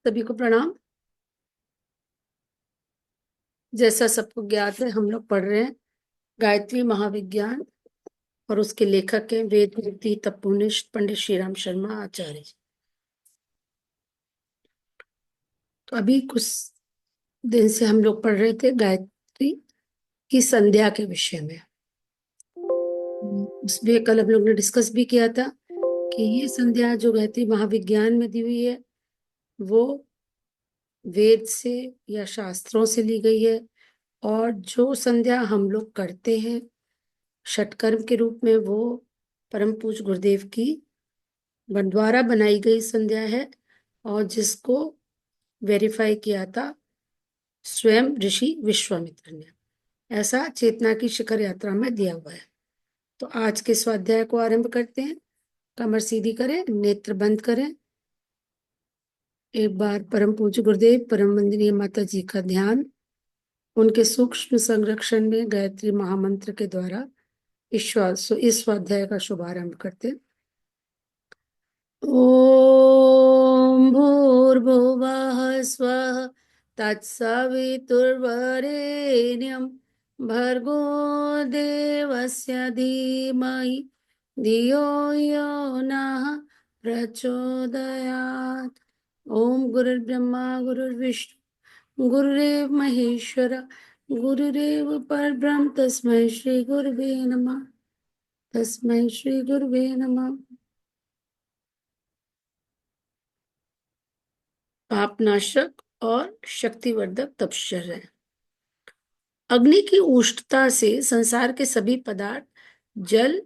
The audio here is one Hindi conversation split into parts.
सभी को प्रणाम। जैसा सबको ज्ञात है, हम लोग पढ़ रहे हैं गायत्री महाविज्ञान और उसके लेखक हैं वेद मूर्ति तपोनिष्ठ पंडित श्रीराम शर्मा आचार्य जी। तो अभी कुछ दिन से हम लोग पढ़ रहे थे गायत्री की संध्या के विषय में। उसमें कल हम लोग ने डिस्कस भी किया था कि ये संध्या जो गायत्री महाविज्ञान में दी हुई है वो वेद से या शास्त्रों से ली गई है, और जो संध्या हम लोग करते हैं षटकर्म के रूप में वो परम पूज्य गुरुदेव की द्वारा बनाई गई संध्या है, और जिसको वेरीफाई किया था स्वयं ऋषि विश्वामित्र ने। ऐसा चेतना की शिखर यात्रा में दिया हुआ है। तो आज के स्वाध्याय को आरंभ करते हैं। कमर सीधी करें, नेत्र बंद करें। एक बार परम पूज्य गुरुदेव परम वंदनीय माता जी का ध्यान, उनके सूक्ष्म संरक्षण में गायत्री महामंत्र के द्वारा इस स्वाध्याय का शुभारंभ करते हैं। ॐ भूर्भुवः स्वः तत्सवितुर्वरेण्यं भर्गो देवस्य धीमहि धियो यो नः प्रचोदयात्। ओम गुरुर्ब्रह्मा गुरुर्विष्णु गुरुरेव महेश्वर गुरुरेव परब्रह्म तस्मै श्री गुरुवे नमः। तस्मै श्री गुरुवे नमः। पापनाशक और शक्तिवर्धक तपश्चर्या। अग्नि की उष्णता से संसार के सभी पदार्थ जल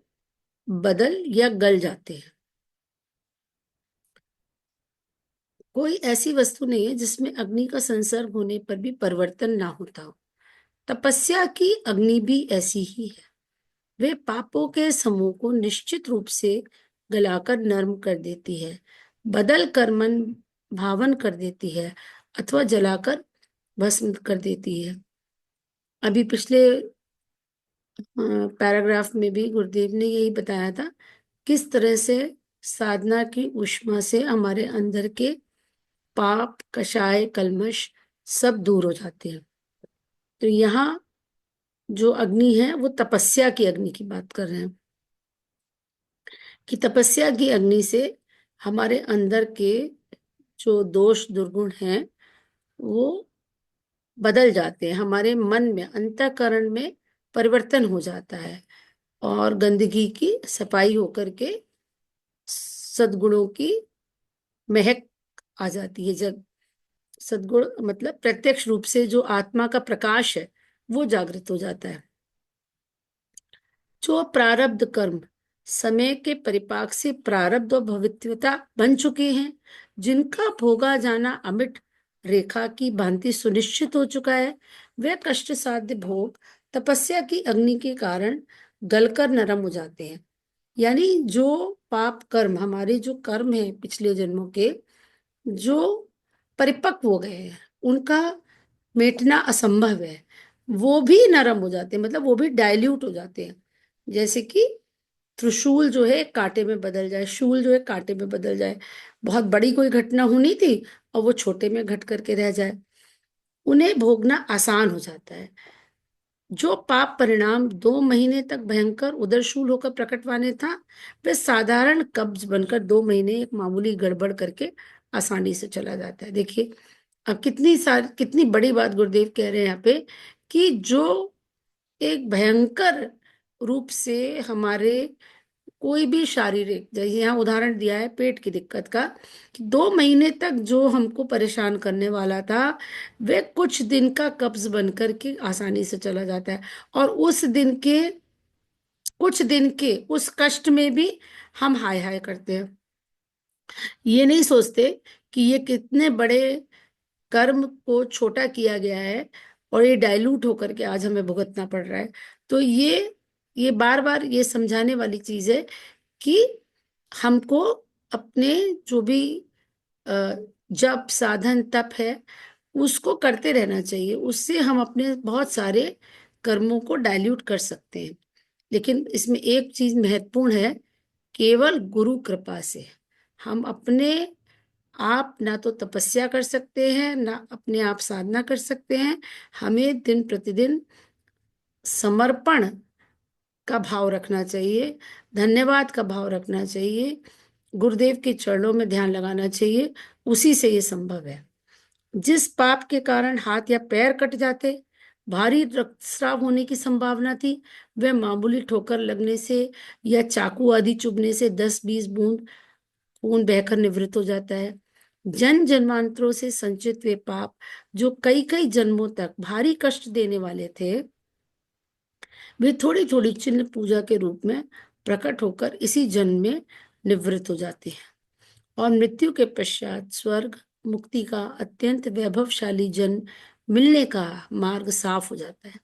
बदल या गल जाते हैं। कोई ऐसी वस्तु नहीं है जिसमें अग्नि का संसर्ग होने पर भी परिवर्तन ना होता हो। तपस्या की अग्नि भी ऐसी ही है। वे पापों के समूह को निश्चित रूप से गलाकर नर्म कर देती है, बदल कर मन भावन कर देती है, अथवा जलाकर भस्म कर देती है। अभी पिछले पैराग्राफ में भी गुरुदेव ने यही बताया था किस तरह से साधना की ऊष्मा से हमारे अंदर के पाप कषाय कल्मश सब दूर हो जाते हैं। तो यहाँ जो अग्नि है वो तपस्या की अग्नि की बात कर रहे हैं कि तपस्या की अग्नि से हमारे अंदर के जो दोष दुर्गुण हैं वो बदल जाते हैं, हमारे मन में अंतःकरण में परिवर्तन हो जाता है, और गंदगी की सफाई होकर के सद्गुणों की महक आ जाती है। जब सद्गुण मतलब प्रत्यक्ष रूप से जो आत्मा का प्रकाश है वो जागृत हो जाता है। जो प्रारब्ध कर्म समय के परिपाक से प्रारब्ध और भविष्यता बन चुके हैं, जिनका भोगा जाना अमिट रेखा की भांति सुनिश्चित हो चुका है, वे कष्ट साध्य भोग तपस्या की अग्नि के कारण गलकर नरम हो जाते हैं। यानी जो पाप कर्म, हमारे जो कर्म है पिछले जन्मों के, जो परिपक्व हो गए हैं, उनका मिटना असंभव है, वो भी नरम हो जाते हैं, मतलब वो भी डाइल्यूट हो जाते हैं। जैसे कि त्रिशूल जो है कांटे में बदल जाए, शूल जो है कांटे में बदल जाए। बहुत बड़ी कोई घटना होनी थी और वो छोटे में घट करके रह जाए, उन्हें भोगना आसान हो जाता है। जो पाप परिणाम 2 महीने तक भयंकर उदरशूल होकर प्रकटवाने था, वह साधारण कब्ज बनकर 2 महीने एक मामूली गड़बड़ करके आसानी से चला जाता है। देखिए अब कितनी बड़ी बात गुरुदेव कह रहे हैं यहाँ पे कि जो एक भयंकर रूप से हमारे कोई भी शारीरिक, जैसे यहाँ उदाहरण दिया है पेट की दिक्कत का, कि 2 महीने तक जो हमको परेशान करने वाला था वह कुछ दिन का कब्ज बनकर के आसानी से चला जाता है। और कुछ दिन के उस कष्ट में भी हम हाय हाय करते हैं, ये नहीं सोचते कि ये कितने बड़े कर्म को छोटा किया गया है और ये डाइल्यूट होकर के आज हमें भुगतना पड़ रहा है। तो ये बार बार ये समझाने वाली चीज है कि हमको अपने जो भी अ, जप साधन तप है उसको करते रहना चाहिए। उससे हम अपने बहुत सारे कर्मों को डाइल्यूट कर सकते हैं। लेकिन इसमें एक चीज महत्वपूर्ण है, केवल गुरु कृपा से हम अपने आप ना तो तपस्या कर सकते हैं, ना अपने आप साधना कर सकते हैं। हमें दिन प्रतिदिन समर्पण का भाव रखना चाहिए, धन्यवाद का भाव रखना चाहिए, गुरुदेव के चरणों में ध्यान लगाना चाहिए। उसी से ये संभव है। जिस पाप के कारण हाथ या पैर कट जाते, भारी रक्तस्राव होने की संभावना थी, वह मामूली ठोकर लगने से या चाकू आदि चुभने से 10-20 बूंद खून बहकर निवृत्त हो जाता है। जन्म जन्मांतरों से संचित वे पाप जो कई कई जन्मों तक भारी कष्ट देने वाले थे, वे थोड़ी थोड़ी चिन्ह पूजा के रूप में प्रकट होकर इसी जन्म में निवृत्त हो जाते हैं और मृत्यु के पश्चात स्वर्ग मुक्ति का अत्यंत वैभवशाली जन्म मिलने का मार्ग साफ हो जाता है।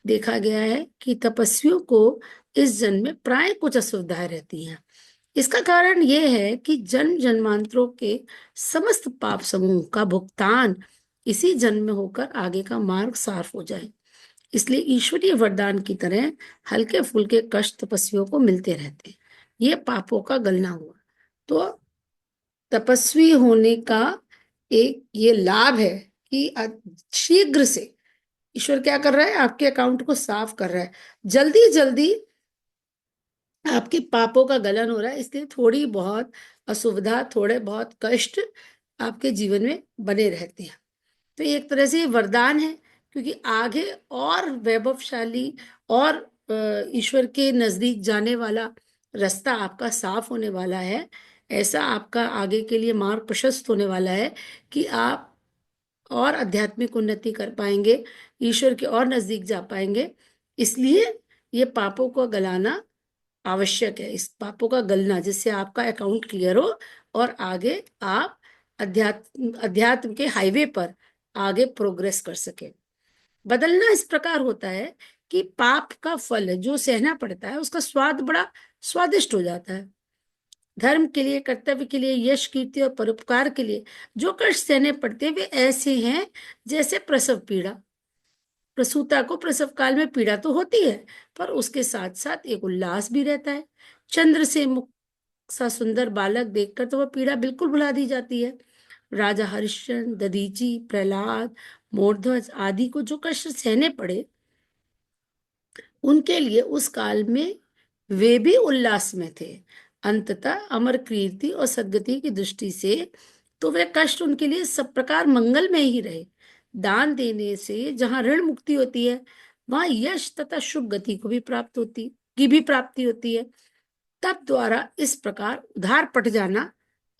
देखा गया है कि तपस्वियों को इस जन्म में प्राय कुछ असुविधाएं रहती हैं। इसका कारण यह है कि जन्म जन्मांतरों के समस्त पाप समूह का भुगतान इसी जन्म में होकर आगे का मार्ग साफ हो जाए। इसलिए ईश्वरीय वरदान की तरह हल्के फुल्के कष्ट तपस्वियों को मिलते रहते हैं। ये पापों का गलना हुआ। तो तपस्वी होने का एक ये लाभ है कि शीघ्र से ईश्वर क्या कर रहा है, आपके अकाउंट को साफ कर रहा है। जल्दी जल्दी आपके पापों का गलन हो रहा है, इसलिए थोड़ी बहुत असुविधा, थोड़े बहुत कष्ट आपके जीवन में बने रहते हैं। तो ये एक तरह से ये वरदान है, क्योंकि आगे और वैभवशाली और ईश्वर के नजदीक जाने वाला रास्ता आपका साफ होने वाला है। ऐसा आपका आगे के लिए मार्ग प्रशस्त होने वाला है कि आप और आध्यात्मिक उन्नति कर पाएंगे, ईश्वर के और नजदीक जा पाएंगे। इसलिए ये पापों को गलाना आवश्यक है, इस पापों का गलना, जिससे आपका अकाउंट क्लियर हो और आगे आप अध्यात्म के हाईवे पर आगे प्रोग्रेस कर सके। बदलना इस प्रकार होता है कि पाप का फल जो सहना पड़ता है उसका स्वाद बड़ा स्वादिष्ट हो जाता है। धर्म के लिए, कर्तव्य के लिए, यश कीर्ति और परोपकार के लिए जो कष्ट सहने पड़ते हैं वे ऐसे हैं जैसे प्रसव पीड़ा। प्रसूता को प्रसव काल में पीड़ा तो होती है, पर उसके साथ साथ एक उल्लास भी रहता है। चंद्र से मुख सा सुंदर बालक देखकर तो वह पीड़ा बिल्कुल भुला दी जाती है। राजा हरिश्चंद्र, दधीची, प्रहलाद, मोरध्वज आदि को जो कष्ट सहने पड़े, उनके लिए उस काल में वे भी उल्लास में थे। अंततः अमर कीर्ति और सद्गति की दृष्टि से तो वे कष्ट उनके लिए सब प्रकार मंगल में ही रहे। दान देने से जहां ऋण मुक्ति होती है, वहां यश तथा शुभ गति को भी प्राप्ति होती है। तप द्वारा इस प्रकार उधार पट जाना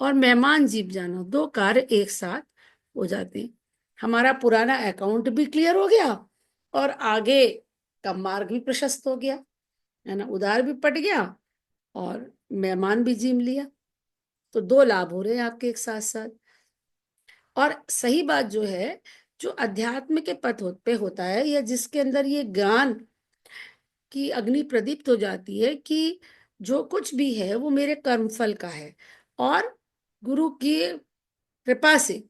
और मेहमान जीत जाना, दो कार्य एक साथ हो जाते हैं। हमारा पुराना अकाउंट भी क्लियर हो गया और आगे का मार्ग भी प्रशस्त हो गया, है ना, उधार भी पट गया और मेहमान भी जीम लिया। तो दो लाभ हो रहे हैं आपके एक साथ साथ। और सही बात जो है, जो अध्यात्म के पे होता है, या जिसके अंदर ये ज्ञान की अग्नि प्रदीप्त हो जाती है कि जो कुछ भी है वो मेरे कर्मफल का है, और गुरु की कृपा से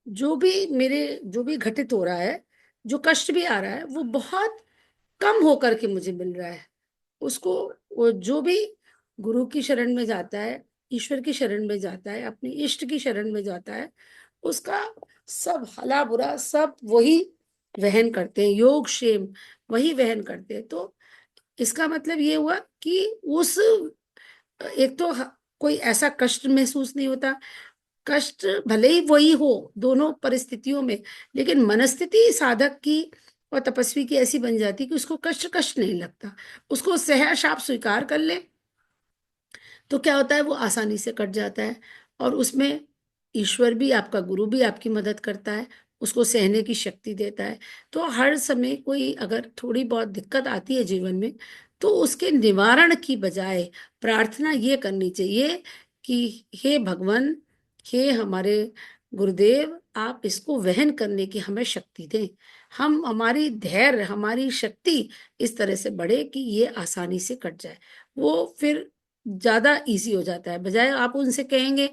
जो भी घटित हो रहा है, जो कष्ट भी आ रहा है, वो बहुत कम होकर के मुझे मिल रहा है। उसको, वो जो भी गुरु की शरण में जाता है, ईश्वर की शरण में जाता है, अपनी इष्ट की शरण में जाता है, उसका सब भला बुरा सब वही वहन करते हैं, योग क्षेम वही वहन करते हैं। तो इसका मतलब ये हुआ कि उस एक तो कोई ऐसा कष्ट महसूस नहीं होता। कष्ट भले ही वही हो दोनों परिस्थितियों में, लेकिन मनस्थिति साधक की और तपस्वी की ऐसी बन जाती कि उसको कष्ट कष्ट नहीं लगता। उसको सहर्ष आप स्वीकार कर ले तो क्या होता है, वो आसानी से कट जाता है। और उसमें ईश्वर भी, आपका गुरु भी आपकी मदद करता है, उसको सहने की शक्ति देता है। तो हर समय कोई अगर थोड़ी बहुत दिक्कत आती है जीवन में, तो उसके निवारण की बजाय प्रार्थना ये करनी चाहिए कि हे भगवान, हे हमारे गुरुदेव, आप इसको वहन करने की हमें शक्ति दें। हम, हमारी धैर्य, हमारी शक्ति इस तरह से बढ़े कि ये आसानी से कट जाए। वो फिर ज्यादा इजी हो जाता है। बजाय आप उनसे कहेंगे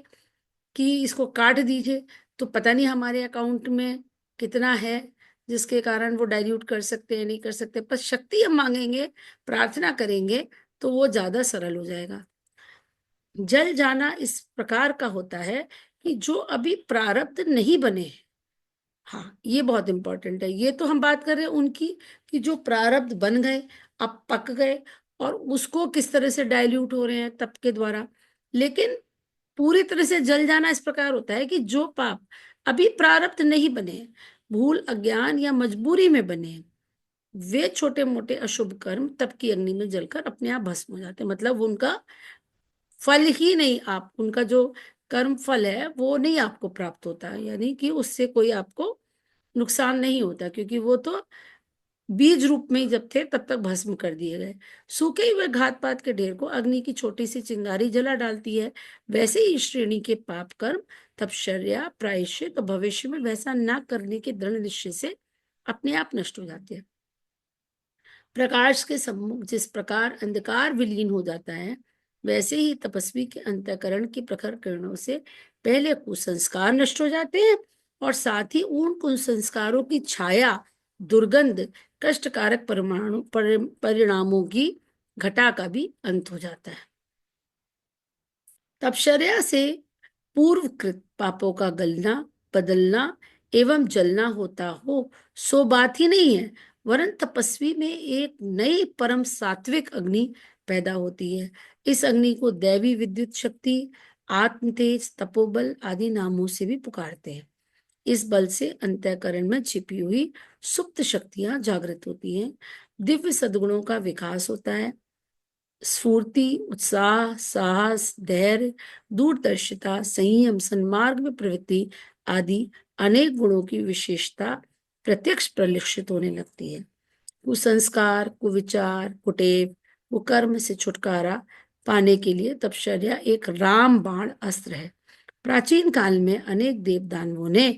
कि इसको काट दीजिए, तो पता नहीं हमारे अकाउंट में कितना है जिसके कारण वो डाइल्यूट कर सकते हैं, नहीं कर सकते। पर शक्ति हम मांगेंगे, प्रार्थना करेंगे, तो वो ज्यादा सरल हो जाएगा। जल जाना इस प्रकार का होता है कि जो अभी प्रारब्ध नहीं बने हैं। हाँ, ये बहुत इंपॉर्टेंट है। ये तो हम बात कर रहे हैं उनकी, कि जो प्रारब्ध बन गए, अब पक गए, और उसको किस तरह से डाइल्यूट हो रहे हैं तप के द्वारा। लेकिन पूरी तरह से जल जाना इस प्रकार होता है कि जो पाप अभी प्रारब्ध नहीं बने हैं, भूल, अज्ञान या मजबूरी में बने हैं, वे छोटे मोटे अशुभ कर्म तप की अग्नि में जलकर अपने आप भस्म हो जाते हैं। मतलब उनका फल ही नहीं, आप उनका जो कर्म फल है वो नहीं आपको प्राप्त होता है, यानी कि उससे कोई आपको नुकसान नहीं होता, क्योंकि वो तो बीज रूप में ही जब थे तब तक भस्म कर दिए गए। सूखे हुए घात पात के ढेर को अग्नि की छोटी सी चिंगारी जला डालती है। वैसे ही इस श्रेणी के पाप कर्म तपश्चर्या, प्रायश्चित और भविष्य में वैसा न करने के दृढ़ निश्चय से अपने आप नष्ट हो जाते हैं। प्रकाश के सम्मुख जिस प्रकार अंधकार विलीन हो जाता है, वैसे ही तपस्वी के अंतःकरण की प्रखर किरणों से पहले कुसंस्कार नष्ट हो जाते हैं, और साथ ही उन कुसंस्कारों की छाया, दुर्गंध, कष्टकारक परिणामों की घटा का भी अंत हो जाता है। तपश्चर्या से पूर्वकृत पापों का गलना, बदलना एवं जलना होता हो, सो बात ही नहीं है, वरन तपस्वी में एक नई परम सात्विक अग्नि पैदा होती है। इस अग्नि को दैवी विद्युत शक्ति, आत्म तेज, तपोबल आदि नामों से भी पुकारते हैं। इस बल से अंतःकरण में छिपी हुई सुप्त शक्तियां जागृत होती हैं, दिव्य सद्गुणों का विकास होता है। स्फूर्ति, उत्साह, साहस, धैर्य, दूरदर्शिता, संयम, सन्मार्ग में प्रवृत्ति आदि अनेक गुणों की विशेषता प्रत्यक्ष परिलक्षित होने लगती है। कुसंस्कार, कुविचार, कुटेव, कुकर्म से छुटकारा पाने के लिए तपश्चर्या एक रामबाण अस्त्र है। प्राचीन काल में अनेक देवदानवों ने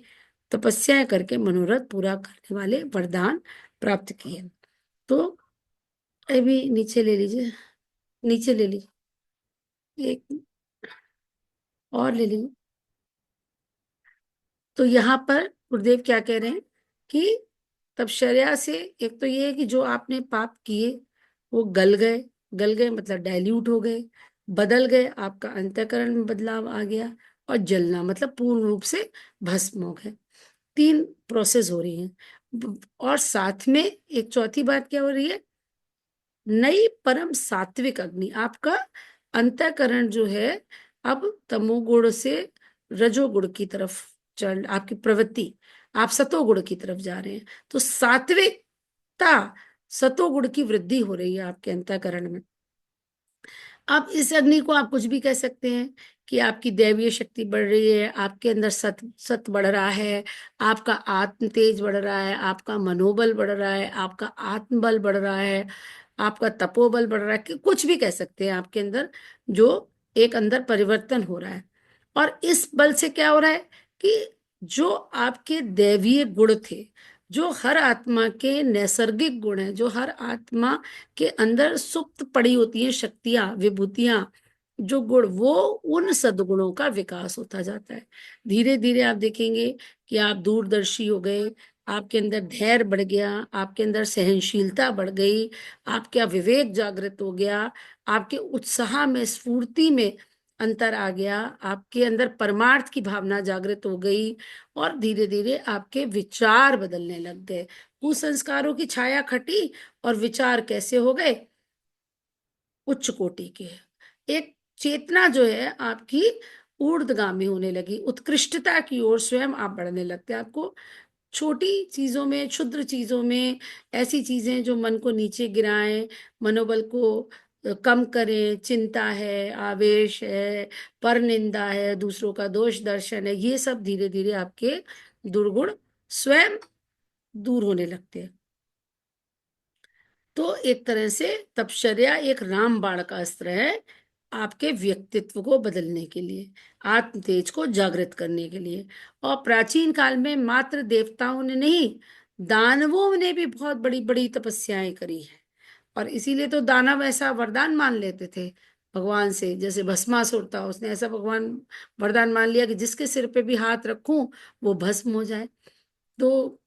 तपस्या करके मनोरथ पूरा करने वाले वरदान प्राप्त किए। तो अभी नीचे ले लीजिए, नीचे ले लीजिए, एक और ले लीजिए। तो यहाँ पर गुरुदेव क्या कह रहे हैं कि तपश्चर्या से एक तो ये है कि जो आपने पाप किए वो गल गए, गल गए मतलब डाइल्यूट हो गए, बदल गए, आपका अंतःकरण में बदलाव आ गया, और जलना मतलब पूर्ण रूप से भस्म हो गए। 3 प्रोसेस हो रही हैं। और साथ में एक चौथी बात क्या हो रही है, नई परम सात्विक अग्नि, आपका अंतःकरण जो है अब तमोगुण से रजोगुण की तरफ चल, आपकी प्रवृत्ति, आप सतोगुण की तरफ जा रहे हैं। तो सात्विकता, सतोगुण की वृद्धि हो रही है आपके अंतःकरण में। अब इस अग्नि को आप कुछ भी कह सकते हैं कि आपकी दैवीय शक्ति बढ़ रही है, आपके अंदर सत सत बढ़ रहा है, आपका आत्म तेज बढ़ रहा है, आपका मनोबल बढ़ रहा है, आपका आत्मबल बढ़ रहा है, आपका तपोबल बढ़ रहा है, कि कुछ भी कह सकते हैं आपके अंदर जो एक अंदर परिवर्तन हो रहा है। और इस बल से क्या हो रहा है कि जो आपके दैवीय गुण थे, जो हर आत्मा के नैसर्गिक गुण हैं, जो हर आत्मा के अंदर सुप्त पड़ी होती हैं शक्तियां, विभूतियां, जो गुण, वो उन सद्गुणों का विकास होता जाता है। धीरे धीरे आप देखेंगे कि आप दूरदर्शी हो गए, आपके अंदर धैर्य बढ़ गया, आपके अंदर सहनशीलता बढ़ गई, आपका विवेक जागृत हो गया, आपके उत्साह में, स्फूर्ति में अंतर आ गया, आपके अंदर परमार्थ की भावना जागृत हो गई, और धीरे धीरे आपके विचार बदलने लग गए। कुसंस्कारों की छाया खटी और विचार कैसे हो गए, उच्च कोटि के। एक चेतना जो है आपकी ऊर्ध्वगामी होने लगी, उत्कृष्टता की ओर स्वयं आप बढ़ने लगते हैं। आपको छोटी चीजों में, क्षुद्र चीजों में, ऐसी चीजें जो मन को नीचे गिराएं, मनोबल को कम करें, चिंता है, आवेश है, पर निंदा है, दूसरों का दोष दर्शन है, ये सब धीरे धीरे आपके दुर्गुण स्वयं दूर होने लगते हैं। तो एक तरह से तपश्चर्या एक रामबाण का अस्त्र है आपके व्यक्तित्व को बदलने के लिए, आत्म तेज को जागृत करने के लिए। और प्राचीन काल में मात्र देवताओं ने नहीं, दानवों ने भी बहुत बड़ी बड़ी तपस्याएं करी है। और इसीलिए तो दानव ऐसा वरदान मान लेते थे भगवान से, जैसे भस्मासुर था, उसने ऐसा भगवान वरदान मान लिया कि जिसके सिर पे भी हाथ रखूं वो भस्म हो जाए। तो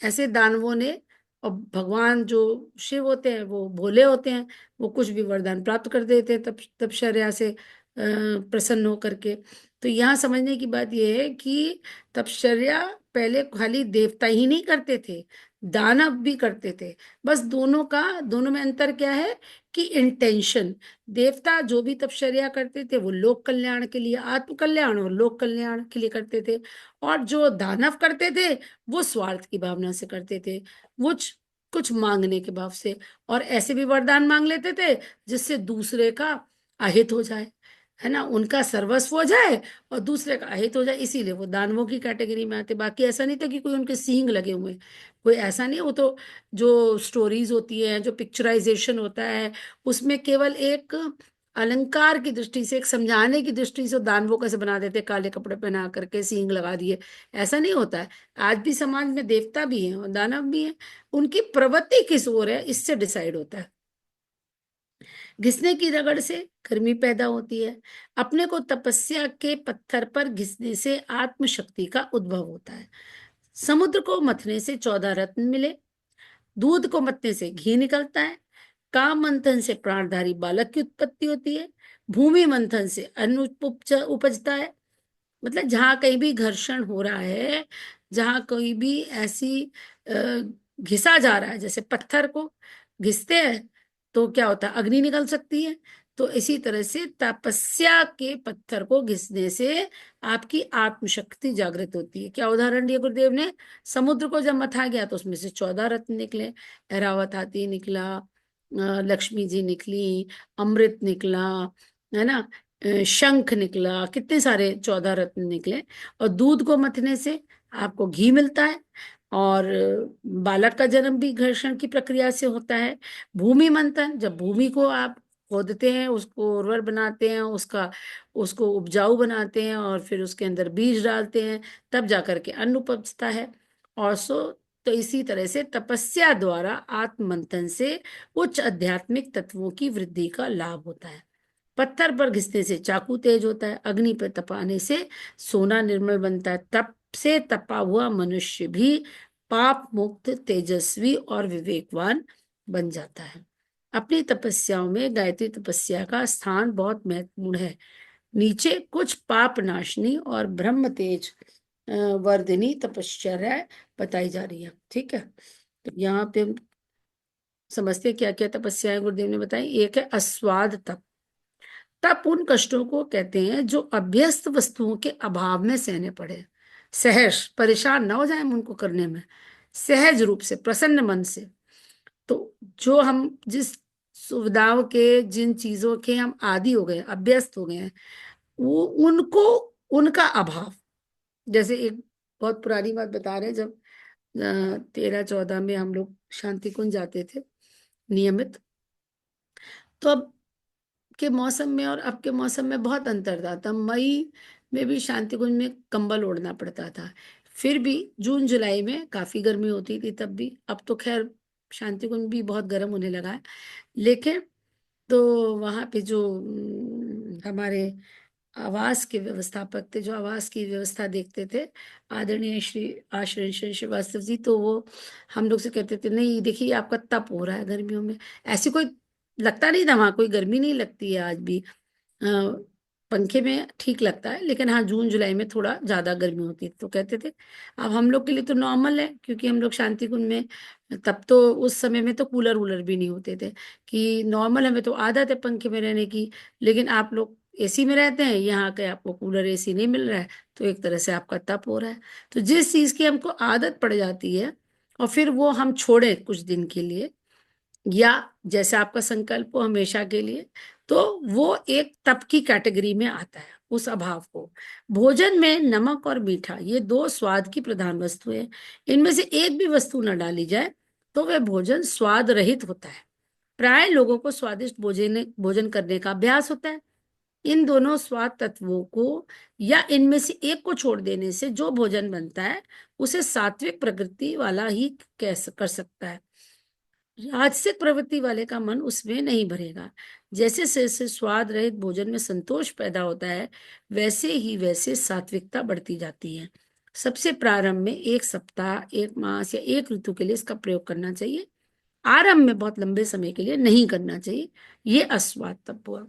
ऐसे दानवों ने, और भगवान जो शिव होते हैं वो भोले होते हैं, वो कुछ भी वरदान प्राप्त कर देते हैं तपश्चर्या से। प्रसन्न होकर के। तो यहाँ समझने की बात यह है कि तपश्चर्या पहले खाली देवता ही नहीं करते थे, दानव भी करते थे। बस दोनों में अंतर क्या है कि इंटेंशन। देवता जो भी तपश्चर्या करते थे वो लोक कल्याण के लिए, आत्म कल्याण और लोक कल्याण के लिए करते थे। और जो दानव करते थे वो स्वार्थ की भावना से करते थे, वो कुछ मांगने के भाव से। और ऐसे भी वरदान मांग लेते थे जिससे दूसरे का अहित हो जाए, है ना, उनका सर्वस्व हो जाए और दूसरे का अहित हो जाए, इसीलिए वो दानवों की कैटेगरी में आते। बाकी ऐसा नहीं था कि कोई उनके सींग लगे हुए, कोई ऐसा नहीं। वो तो जो स्टोरीज होती है, जो पिक्चराइजेशन होता है, उसमें केवल एक अलंकार की दृष्टि से, एक समझाने की दृष्टि से दानवों कैसे बना देते, काले कपड़े पहना करके सींग लगा दिए। ऐसा नहीं होता है। आज भी समाज में देवता भी हैं और दानव भी हैं, उनकी प्रवृत्ति किस ओर है इससे डिसाइड होता है। घिसने की रगड़ से गर्मी पैदा होती है। अपने को तपस्या के पत्थर पर घिसने से आत्मशक्ति का उद्भव होता है। समुद्र को मथने से 14 रत्न मिले, दूध को मथने से घी निकलता है, काम मंथन से प्राणधारी बालक की उत्पत्ति होती है, भूमि मंथन से अन्न उपजता है। मतलब जहां कहीं भी घर्षण हो रहा है, जहां कोई भी ऐसी घिसा जा रहा है, जैसे पत्थर को घिसते हैं तो क्या होता है, अग्नि निकल सकती है। तो इसी तरह से तपस्या के पत्थर को घिसने से आपकी आत्मशक्ति जागृत होती है। क्या उदाहरण दिया गुरुदेव ने, समुद्र को जब मथा गया तो उसमें से 14 रत्न निकले, ऐरावत हाथी निकला, लक्ष्मी जी निकली, अमृत निकला, है ना, शंख निकला, कितने सारे 14 रत्न निकले। और दूध को मथने से आपको घी मिलता है, और बालक का जन्म भी घर्षण की प्रक्रिया से होता है। भूमि मंथन, जब भूमि को आप खोदते हैं, उसको उर्वर बनाते हैं, उसको उपजाऊ बनाते हैं और फिर उसके अंदर बीज डालते हैं, तब जाकर के अन्न उपजता है। और तो इसी तरह से तपस्या द्वारा आत्म मंथन से उच्च आध्यात्मिक तत्वों की वृद्धि का लाभ होता है। पत्थर पर घिसने से चाकू तेज होता है, अग्नि पर तपाने से सोना निर्मल बनता है। तप से तपा हुआ मनुष्य भी पाप मुक्त, तेजस्वी और विवेकवान बन जाता है। अपनी तपस्याओं में गायत्री तपस्या का स्थान बहुत महत्वपूर्ण है। नीचे कुछ पाप नाशनी और ब्रह्म तेज वर्धिनी तपश्चर्या बताई जा रही है। ठीक है, तो यहाँ पे हम समझते क्या क्या तपस्याएं गुरुदेव ने बताई। एक है अस्वाद तप। तप उन कष्टों को कहते हैं जो अभ्यस्त वस्तुओं के अभाव में सहने पड़े। सहर्ष, परेशान ना हो जाए हम उनको करने में, सहज रूप से, प्रसन्न मन से। तो जो हम जिस सुविधाओं के, जिन चीजों के हम आदी हो गए, अभ्यस्त हो गए हैं, वो उनको, उनका अभाव। जैसे एक बहुत पुरानी बात बता रहे हैं, जब 13-14 में हम लोग शांति कुंज जाते थे नियमित, तो अब के मौसम में और अब के मौसम में बहुत अंतर था। तब मई में भी शांति कुंज में कंबल ओढ़ना पड़ता था, फिर भी जून जुलाई में काफी गर्मी होती थी तब भी। अब तो खैर शांति कुंज भी बहुत गर्म होने लगा है। लेकिन तो वहां पे जो हमारे आवास के व्यवस्थापक थे, जो आवास की व्यवस्था देखते थे, आदरणीय श्री आश्रय श्रीवास्तव जी, तो वो हम लोग से कहते थे, नहीं देखिए आपका तप हो रहा है गर्मियों में। ऐसी कोई लगता नहीं था, वहां कोई गर्मी नहीं लगती है आज भी। पंखे में ठीक लगता है, लेकिन हाँ जून जुलाई में थोड़ा ज्यादा गर्मी होती है। तो कहते थे अब हम लोग के लिए तो नॉर्मल है, क्योंकि हम लोग शांति कुंज में, तब तो उस समय में तो कूलर वूलर भी नहीं होते थे, कि नॉर्मल, हमें तो आदत है पंखे में रहने की। लेकिन आप लोग एसी में रहते हैं, यहाँ के आपको कूलर एसी नहीं मिल रहा है, तो एक तरह से आपका तप हो रहा है। तो जिस चीज की हमको आदत पड़ जाती है और फिर वो हम छोड़े कुछ दिन के लिए, या जैसे आपका संकल्प हो हमेशा के लिए, तो वो एक तप की कैटेगरी में आता है, उस अभाव को। भोजन में नमक और मीठा, ये दो स्वाद की प्रधान वस्तु है। इनमें से एक भी वस्तु न डाली जाए तो वह भोजन स्वाद रहित होता है। प्राय लोगों को स्वादिष्ट भोजन भोजन करने का अभ्यास होता है। इन दोनों स्वाद तत्वों को या इनमें से एक को छोड़ देने से जो भोजन बनता है उसे सात्विक प्रकृति वाला ही कर सकता है। राजसिक प्रवृत्ति वाले का मन उसमें नहीं भरेगा। जैसे से स्वाद रहित भोजन में संतोष पैदा होता है, वैसे सात्विकता बढ़ती जाती है। सबसे प्रारंभ में 1 सप्ताह, 1 मास या 1 ऋतु के लिए इसका प्रयोग करना चाहिए। आरंभ में बहुत लंबे समय के लिए नहीं करना चाहिए। ये अस्वाद तप हुआ।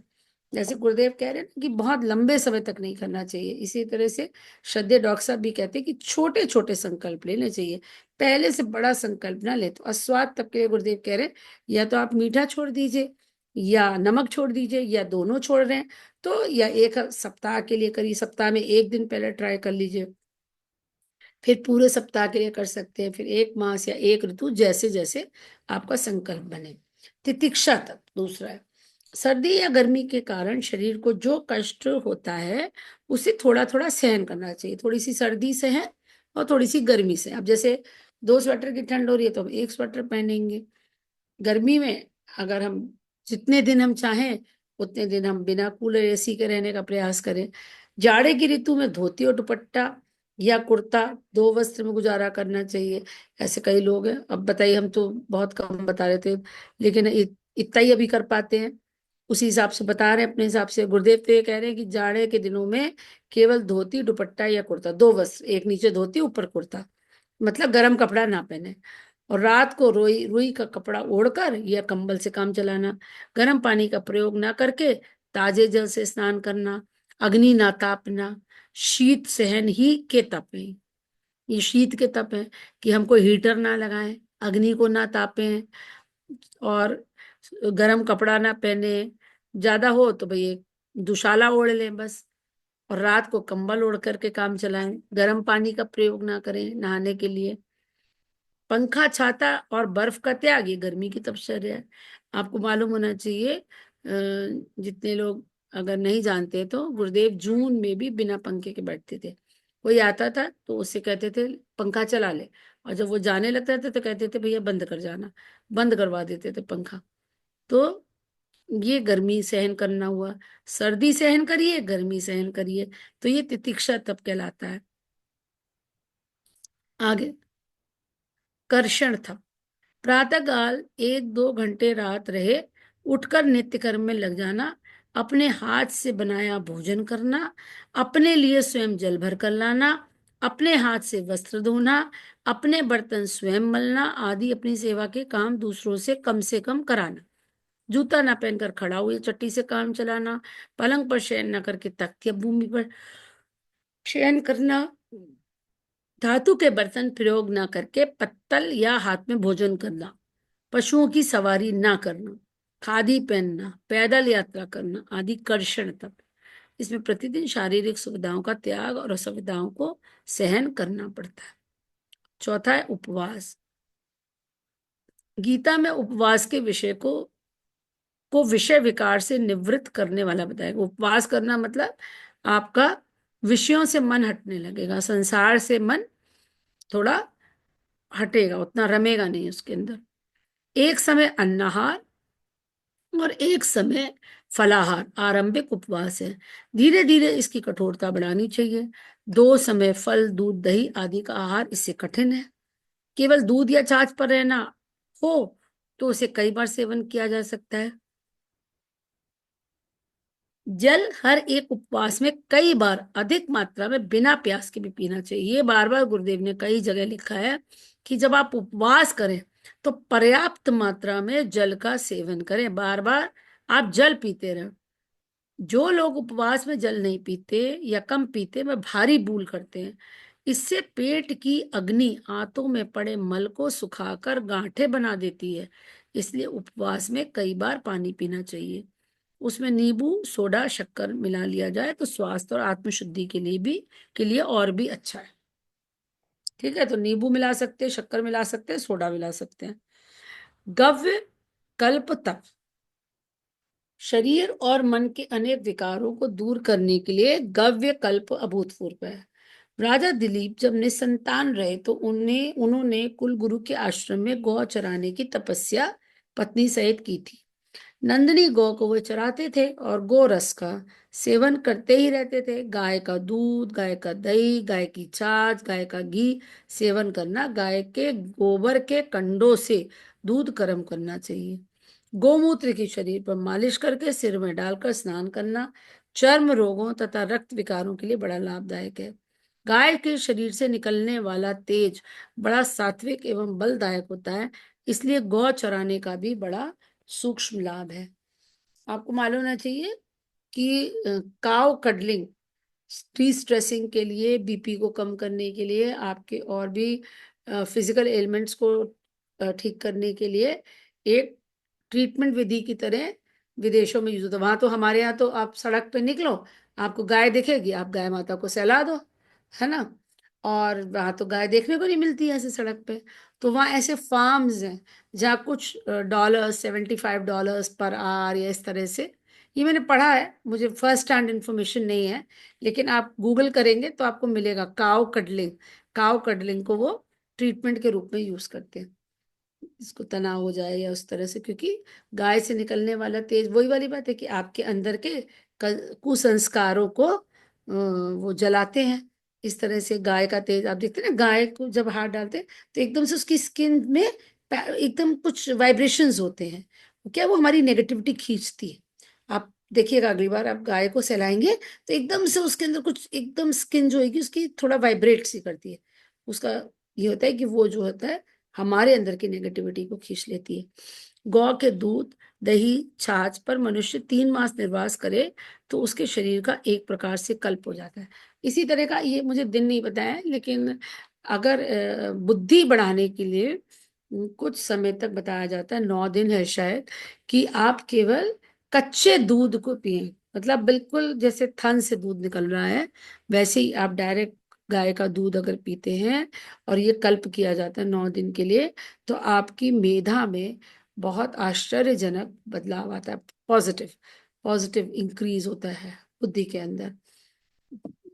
जैसे गुरुदेव कह रहे हैं ना कि बहुत लंबे समय तक नहीं करना चाहिए, इसी तरह से श्रद्धेय डॉक्टर साहब भी कहते हैं कि छोटे छोटे संकल्प लेने चाहिए, पहले से बड़ा संकल्प ना ले। तो अस्वाद तब के लिए गुरुदेव कह रहे हैं या तो आप मीठा छोड़ दीजिए या नमक छोड़ दीजिए या दोनों छोड़ रहे हैं तो, या एक सप्ताह के लिए करिए, सप्ताह में एक दिन पहले ट्राई कर लीजिए, फिर पूरे सप्ताह के लिए कर सकते हैं, फिर एक मास या एक ऋतु, जैसे जैसे आपका संकल्प बने। तितिक्षा तप दूसरा है, सर्दी या गर्मी के कारण शरीर को जो कष्ट होता है उसे थोड़ा थोड़ा सहन करना चाहिए। थोड़ी सी सर्दी से है और थोड़ी सी गर्मी से। अब जैसे 2 स्वेटर की ठंड हो रही है तो हम 1 स्वेटर पहनेंगे। गर्मी में अगर हम जितने दिन हम चाहें उतने दिन हम बिना कूलर एसी के रहने का प्रयास करें। जाड़े की ऋतु में धोती और दुपट्टा या कुर्ता, 2 वस्त्र में गुजारा करना चाहिए। ऐसे कई लोग हैं, अब बताइए, हम तो बहुत कम बता रहे थे, लेकिन इतना ही अभी कर पाते हैं, उसी हिसाब से बता रहे हैं अपने हिसाब से। गुरुदेव तो ये कह रहे हैं कि जाड़े के दिनों में केवल धोती दुपट्टा या कुर्ता, 2 वस्त्र, एक नीचे धोती ऊपर कुर्ता, मतलब गर्म कपड़ा ना पहने। और रात को रुई रुई का कपड़ा ओढ़कर या कंबल से काम चलाना। गर्म पानी का प्रयोग ना करके ताजे जल से स्नान करना। अग्नि ना तापना। शीत सहन ही के तप है। ये शीत के तप है कि हमको हीटर ना लगाएं, अग्नि को ना तापें और गर्म कपड़ा ना पहने। ज्यादा हो तो भाई एक दुशाला ओढ़ लें बस, और रात को कंबल ओढ़ करके काम चलाएं। गर्म पानी का प्रयोग ना करें नहाने के लिए। पंखा, छाता और बर्फ का त्याग, ये गर्मी की तपश्चर्या है। आपको मालूम होना चाहिए, जितने लोग अगर नहीं जानते तो गुरुदेव जून में भी बिना पंखे के बैठते थे। कोई आता था तो उससे कहते थे पंखा चला ले, और जब वो जाने लगता था तो कहते थे भैया बंद कर जाना, बंद करवा देते थे पंखा। तो ये गर्मी सहन करना हुआ। सर्दी सहन करिए, गर्मी सहन करिए, तो ये तितिक्षा तप कहलाता है। आगे कर्षण था, प्रातःकाल 1-2 घंटे रात रहे, उठकर नित्य कर्म में लग जाना, अपने हाथ से बनाया भोजन करना, अपने लिए स्वयं जल भर कर लाना, अपने हाथ से वस्त्र धोना, अपने बर्तन स्वयं मलना आदि अपनी सेवा के काम दूसरों से कम कराना। जूता ना पहनकर खड़ा हुए चट्टी से काम चलाना, पलंग पर शयन न करके तख्त या भूमि पर शयन करना, धातु के बर्तन प्रयोग ना करके पत्तल या हाथ में भोजन करना, पशुओं की सवारी ना करना, खादी पहनना, पैदल यात्रा करना आदि कर्षण तप। इसमें प्रतिदिन शारीरिक सुविधाओं का त्याग और असुविधाओं को सहन करना पड़ता है। चौथा है उपवास। गीता में उपवास के विषय को विषय विकार से निवृत्त करने वाला बताएगा। उपवास करना मतलब आपका विषयों से मन हटने लगेगा, संसार से मन थोड़ा हटेगा, उतना रमेगा नहीं उसके अंदर। एक समय अन्नाहार और एक समय फलाहार आरंभिक उपवास है। धीरे धीरे इसकी कठोरता बढ़ानी चाहिए। 2 समय फल, दूध, दही आदि का आहार इससे कठिन है। केवल दूध या छाछ पर रहना हो तो उसे कई बार सेवन किया जा सकता है। जल हर एक उपवास में कई बार अधिक मात्रा में बिना प्यास के भी पीना चाहिए। ये बार बार गुरुदेव ने कई जगह लिखा है कि जब आप उपवास करें तो पर्याप्त मात्रा में जल का सेवन करें, बार बार आप जल पीते रहें। जो लोग उपवास में जल नहीं पीते या कम पीते में भारी बूल करते हैं। इससे पेट की अग्नि आंतों में पड़े मल को सुखाकर गांठें बना देती है। इसलिए उपवास में कई बार पानी पीना चाहिए। उसमें नींबू, सोडा, शक्कर मिला लिया जाए तो स्वास्थ्य और आत्मशुद्धि के लिए और भी अच्छा है। ठीक है, तो नींबू मिला सकते हैं, शक्कर मिला सकते हैं, सोडा मिला सकते हैं। गव्य कल्प तप, शरीर और मन के अनेक विकारों को दूर करने के लिए गव्य कल्प अभूतपूर्व है। राजा दिलीप जब निसंतान रहे तो उन्होंने कुल गुरु के आश्रम में गौ चराने की तपस्या पत्नी सहित की थी। नंदिनी गौ को वे चराते थे और गौ रस का सेवन करते ही रहते थे। गाय का दूध, गाय का दही, गाय की छाछ, गाय का घी सेवन करना, गाय के गोबर के कंडों से दूध गर्म करना चाहिए। गोमूत्र की शरीर पर मालिश करके सिर में डालकर स्नान करना चर्म रोगों तथा रक्त विकारों के लिए बड़ा लाभदायक है। गाय के शरीर से निकलने वाला तेज बड़ा सात्विक एवं बलदायक होता है, इसलिए गौ चराने का भी बड़ा सूक्ष्म लाभ है। आपको मालूम होना चाहिए कि काव कडलिंग डी स्ट्रेसिंग के लिए, बीपी को कम करने के लिए, आपके और भी फिजिकल एलिमेंट्स को ठीक करने के लिए एक ट्रीटमेंट विधि की तरह विदेशों में यूज होता है। वहां तो, हमारे यहाँ तो आप सड़क पे निकलो, आपको गाय दिखेगी, आप गाय माता को सहला दो, है ना। और वहां तो गाय देखने को नहीं मिलती है ऐसे सड़क पे। तो वहाँ ऐसे फार्म्स हैं जहाँ कुछ $75 पर आवर या इस तरह से, ये मैंने पढ़ा है, मुझे फर्स्ट हैंड इंफॉर्मेशन नहीं है, लेकिन आप गूगल करेंगे तो आपको मिलेगा काव कडलिंग। काव कडलिंग को वो ट्रीटमेंट के रूप में यूज करते हैं, इसको तनाव हो जाए या उस तरह से, क्योंकि गाय से निकलने वाला तेज, वही वाली बात है कि आपके अंदर के कुसंस्कारों को वो जलाते हैं। इस तरह से गाय का तेज, आप देखते हैं ना, गाय को जब हाथ डालते हैं तो एकदम से उसकी स्किन में एकदम कुछ वाइब्रेशंस होते हैं, क्या वो हमारी नेगेटिविटी खींचती है। आप देखिएगा अगली बार आप गाय को सहलाएंगे तो एकदम से उसके अंदर कुछ, एकदम स्किन जो होगी उसकी थोड़ा वाइब्रेट सी करती है। उसका ये होता है कि वो जो होता है हमारे अंदर की नेगेटिविटी को खींच लेती है। गौ के दूध, दही, छाछ पर मनुष्य 3 मास निर्वास करे तो उसके शरीर का एक प्रकार से कल्प हो जाता है। इसी तरह का, ये मुझे दिन नहीं पता है, लेकिन अगर बुद्धि बढ़ाने के लिए कुछ समय तक बताया जाता है, 9 दिन है शायद, कि आप केवल कच्चे दूध को पिए, मतलब बिल्कुल जैसे थन से दूध निकल रहा है वैसे ही आप डायरेक्ट गाय का दूध अगर पीते हैं, और ये कल्प किया जाता है 9 दिन के लिए, तो आपकी मेधा में बहुत आश्चर्यजनक बदलाव आता है। पॉजिटिव पॉजिटिव इंक्रीज होता है बुद्धि के अंदर,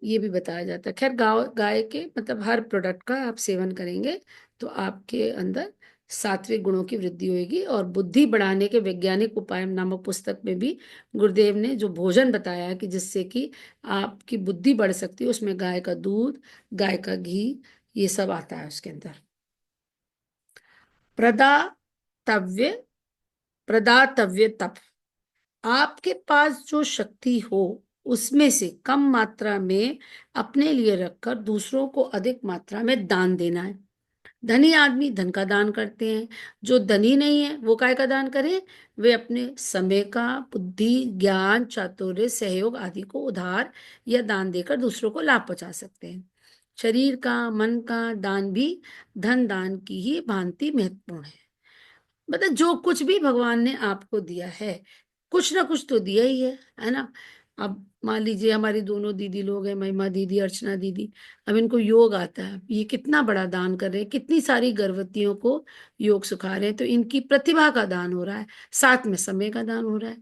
ये भी बताया जाता है। खैर, गाय के मतलब हर प्रोडक्ट का आप सेवन करेंगे तो आपके अंदर सात्विक गुणों की वृद्धि होगी। और बुद्धि बढ़ाने के वैज्ञानिक उपाय नामक पुस्तक में भी गुरुदेव ने जो भोजन बताया है कि जिससे कि आपकी बुद्धि बढ़ सकती है, उसमें गाय का दूध, गाय का घी, ये सब आता है उसके अंदर। प्रदातव्य प्रदातव्य तप, आपके पास जो शक्ति हो उसमें से कम मात्रा में अपने लिए रखकर दूसरों को अधिक मात्रा में दान देना है। धनी आदमी धन का दान करते हैं, जो धनी नहीं है वो काय का दान करें? वे अपने समय का, बुद्धि, ज्ञान, चातुर्य, सहयोग आदि को उधार या दान देकर दूसरों को लाभ पहुंचा सकते हैं। शरीर का, मन का दान भी धन दान की ही भांति महत्वपूर्ण है। मतलब जो कुछ भी भगवान ने आपको दिया है, कुछ ना कुछ तो दिया ही है ना। अब मान लीजिए हमारी दोनों दीदी लोग हैं, महिमा दीदी, अर्चना दीदी, अब इनको योग आता है, ये कितना बड़ा दान कर रहे हैं, कितनी सारी गर्भवतियों को योग सिखा रहे हैं, तो इनकी प्रतिभा का दान हो रहा है, साथ में समय का दान हो रहा है।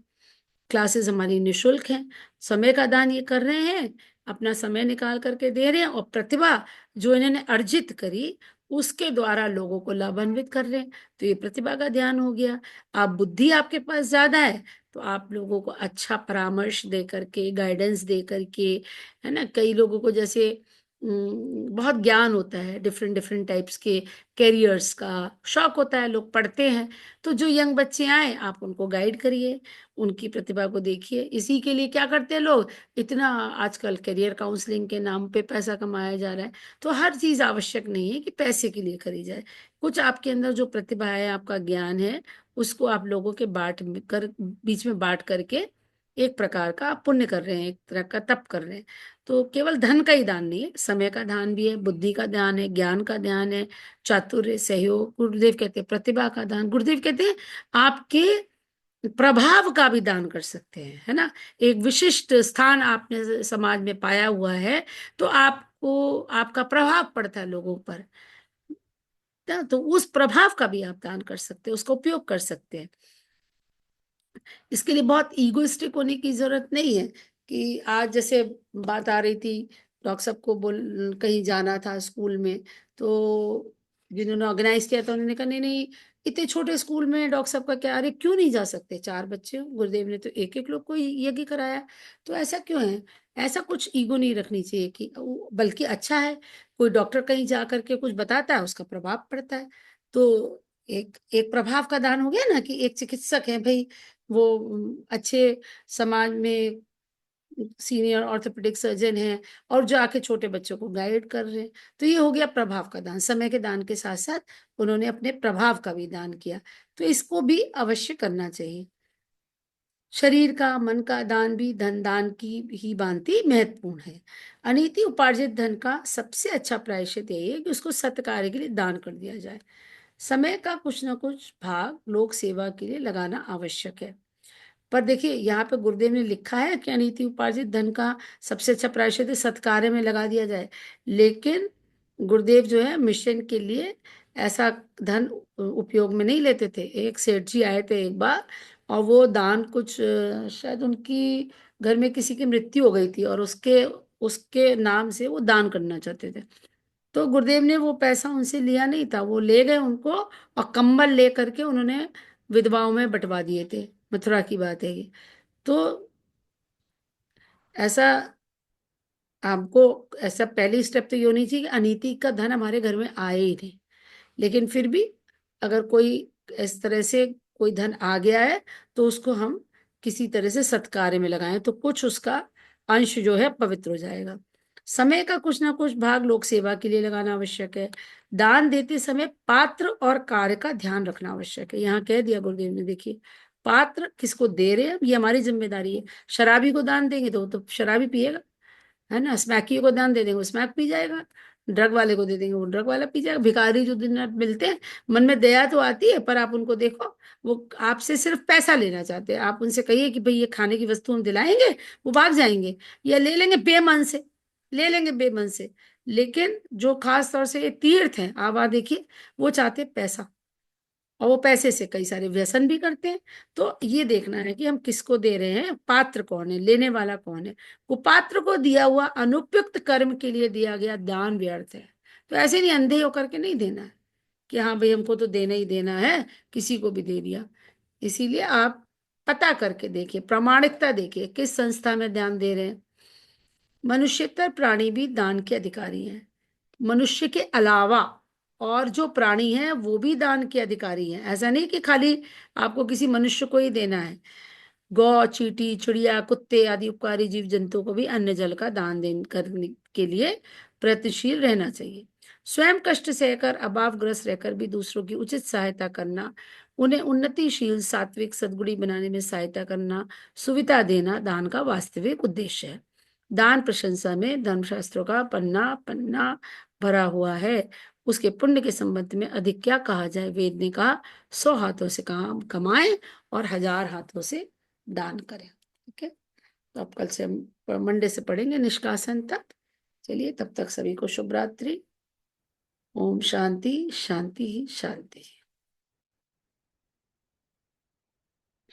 क्लासेस हमारी निशुल्क हैं, समय का दान ये कर रहे हैं, अपना समय निकाल करके दे रहे हैं, और प्रतिभा जो इन्होंने अर्जित करी उसके द्वारा लोगों को लाभान्वित कर रहे हैं, तो ये प्रतिभा का ध्यान हो गया। आप बुद्धि आपके पास ज्यादा है तो आप लोगों को अच्छा परामर्श दे करके, गाइडेंस दे करके, है ना। कई लोगों को जैसे बहुत ज्ञान होता है, डिफरेंट डिफरेंट टाइप्स के कैरियर्स का शौक होता है, लोग पढ़ते हैं, तो जो यंग बच्चे आए आप उनको गाइड करिए, उनकी प्रतिभा को देखिए। इसी के लिए क्या करते हैं लोग, इतना आजकल करियर काउंसलिंग के नाम पे पैसा कमाया जा रहा है। तो हर चीज आवश्यक नहीं है कि पैसे के लिए करी जाए। कुछ आपके अंदर जो प्रतिभा है, आपका ज्ञान है, उसको आप लोगों के बीच में बांट करके एक प्रकार का आप पुण्य कर रहे हैं, एक तरह का तप कर रहे हैं। तो केवल धन का ही दान नहीं है, समय का दान भी है, बुद्धि का दान है, ज्ञान का दान है, चातुर्य, सहयोग, गुरुदेव कहते हैं प्रतिभा का दान, गुरुदेव कहते हैं आपके प्रभाव का भी दान कर सकते हैं, है ना। एक विशिष्ट स्थान आपने समाज में पाया हुआ है तो आपको, आपका प्रभाव पड़ता है लोगों पर, तो उस प्रभाव का भी आप दान कर सकते हैं, उसका उपयोग कर सकते हैं। इसके लिए बहुत ईगोइस्टिक होने की जरूरत नहीं है कि आज जैसे बात आ रही थी, डॉक्टर साहब को बोल कहीं जाना था स्कूल में, तो जिन्होंने ऑर्गेनाइज किया था उन्होंने कहा नहीं नहीं, इतने छोटे स्कूल में डॉक्टर साहब का क्या, अरे क्यों नहीं जा सकते, 4 बच्चे हो, गुरुदेव ने तो एक एक लोग को यज्ञ कराया, तो ऐसा क्यों है? ऐसा कुछ ईगो नहीं रखनी चाहिए कि बल्कि अच्छा है, कोई डॉक्टर कहीं जा करके कुछ बताता है, उसका प्रभाव पड़ता है, तो एक एक प्रभाव का दान हो गया ना, कि एक चिकित्सक है भाई, वो अच्छे समाज में सीनियर ऑर्थोपेडिक सर्जन हैं, और जो आके छोटे बच्चों को गाइड कर रहे हैं, तो ये हो गया प्रभाव का दान। समय के दान के साथ साथ उन्होंने अपने प्रभाव का भी दान किया, तो इसको भी अवश्य करना चाहिए। शरीर का, मन का दान भी धन दान की ही भांति महत्वपूर्ण है। अनीति उपार्जित धन का सबसे अच्छा प्रायश्चित यही है कि उसको सत्य कार्य के लिए दान कर दिया जाए। समय का कुछ ना कुछ भाग लोक सेवा के लिए लगाना आवश्यक है। पर देखिए, यहाँ पे गुरुदेव ने लिखा है कि अनीति उपार्जित धन का सबसे अच्छा प्रायश्चित सत्कार्य में लगा दिया जाए। लेकिन गुरुदेव जो है मिशन के लिए ऐसा धन उपयोग में नहीं लेते थे। एक सेठ जी आए थे एक बार, और वो दान कुछ शायद उनकी घर में किसी की मृत्यु हो गई थी, और उसके उसके नाम से वो दान करना चाहते थे। तो गुरुदेव ने वो पैसा उनसे लिया नहीं था, वो ले गए उनको, और कंबल ले करके उन्होंने विधवाओं में बंटवा दिए थे। मथुरा की बात है ये। तो ऐसा आपको, ऐसा पहली स्टेप तो ये होनी चाहिए कि अनीति का धन हमारे घर में आए ही नहीं। लेकिन फिर भी अगर कोई इस तरह से कोई धन आ गया है, तो उसको हम किसी तरह से सत्कार्य में लगाएं, तो कुछ उसका अंश जो है पवित्र हो जाएगा। समय का कुछ ना कुछ भाग लोक सेवा के लिए लगाना आवश्यक है। दान देते समय पात्र और कार्य का ध्यान रखना आवश्यक है। यहाँ कह दिया गुरुदेव ने, देखिए, पात्र किसको दे रहे हैं ये हमारी जिम्मेदारी है। शराबी को दान देंगे तो वो तो शराबी पिएगा, है ना। स्मैकी को दान दे देंगे वो स्मैक पी जाएगा। ड्रग वाले को दे देंगे वो ड्रग वाला पी जाएगा। भिखारी जो दिन रात मिलते हैं, मन में दया तो आती है, पर आप उनको देखो, वो आपसे सिर्फ पैसा लेना चाहते हैं। आप उनसे कहिए कि भाई ये खाने की वस्तु हम दिलाएंगे, वो भाग जाएंगे, या ले लेंगे बेमन से, ले लेंगे बेमन से। लेकिन जो खास तौर से ये तीर्थ है, आप वहां देखिए, वो चाहते पैसा, और वो पैसे से कई सारे व्यसन भी करते हैं। तो ये देखना है कि हम किसको दे रहे हैं, पात्र कौन है, लेने वाला कौन है। कुपात्र को दिया हुआ अनुपयुक्त कर्म के लिए दिया गया दान व्यर्थ है। तो ऐसे नहीं अंधे होकर के नहीं देना है कि हाँ भाई हमको तो देना ही देना है, किसी को भी दे दिया। इसीलिए आप पता करके देखिए, प्रामाणिकता देखिए, किस संस्था में दान दे रहे हैं। मनुष्यतर प्राणी भी दान के अधिकारी हैं। मनुष्य के अलावा और जो प्राणी हैं वो भी दान के अधिकारी हैं। ऐसा नहीं कि खाली आपको किसी मनुष्य को ही देना है। गौ, चींटी, चिड़िया, कुत्ते आदि उपकारी जीव जंतुओं को भी अन्न जल का दान देने करने के लिए प्रयत्नशील रहना चाहिए। स्वयं कष्ट सहकर, अभावग्रस्त रहकर भी दूसरों की उचित सहायता करना, उन्हें उन्नतिशील सात्विक सद्गुणी बनाने में सहायता करना, सुविधा देना दान का वास्तविक उद्देश्य है। दान प्रशंसा में धर्मशास्त्रों का पन्ना पन्ना भरा हुआ है। उसके पुण्य के संबंध में अधिक क्या कहा जाए। वेद ने कहा, 100 हाथों से काम कमाएं और 1000 हाथों से दान करें। ठीक है, तो अब कल से हम मंडे से पढ़ेंगे निष्कासन तक। चलिए, तब तक सभी को शुभ रात्रि। ओम शांति शांति शांति।